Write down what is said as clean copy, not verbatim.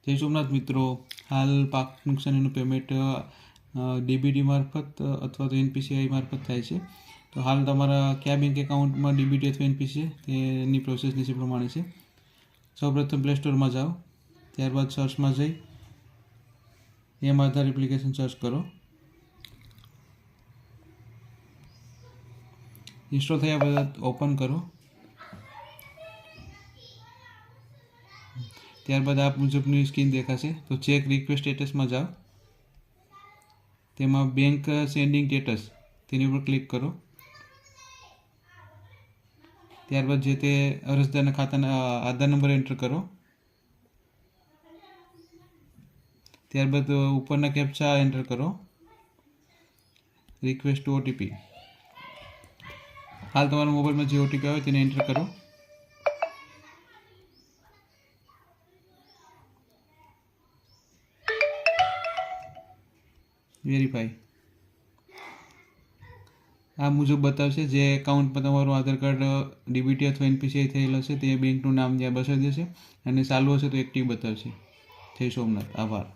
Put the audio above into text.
જય સોમનાથ મિત્રો, હાલ પાક નુકસાનીનું પેમેન્ટ ડીબીટી મારફત અથવા તો એનપીસીઆઈ મારફત થાય છે. તો હાલ તમારા કયા બેંક એકાઉન્ટમાં ડીબીટી અથવા એનપીસી છે તેની પ્રોસેસ નીચે પ્રમાણે છે. સૌપ્રથમ પ્લે સ્ટોરમાં જાઓ, ત્યારબાદ સર્ચમાં જઈ એમ આધાર એપ્લિકેશન સર્ચ કરો. ઇન્સ્ટોલ થયા બાદ ઓપન કરો. ત્યારબાદ આ મુજબની સ્ક્રીન દેખાશે. તો ચેક રિક્વેસ્ટ સ્ટેટસમાં જાઓ, તેમાં બેંક સેન્ડિંગ સ્ટેટસ તેની ઉપર ક્લિક કરો. ત્યારબાદ જે તે અરજદારના ખાતાના આધાર નંબર એન્ટર કરો. ત્યારબાદ ઉપરના કેપ્ચા એન્ટર કરો. Request OTP. હાલ તમારા મોબાઈલમાં જે ઓટીપી આવે તેને એન્ટર કરો. વેરીફાઈ. આ મુજબ બતાવશે જે એકાઉન્ટમાં તમારું આધાર કાર્ડ ડીબીટી અથવા એનપીસીઆઈ થયેલ હશે તે બેંકનું નામ ત્યાં બતાવી દેશે અને ચાલુ હશે તો એક્ટિવ બતાવશે. જય સોમનાથ. આભાર.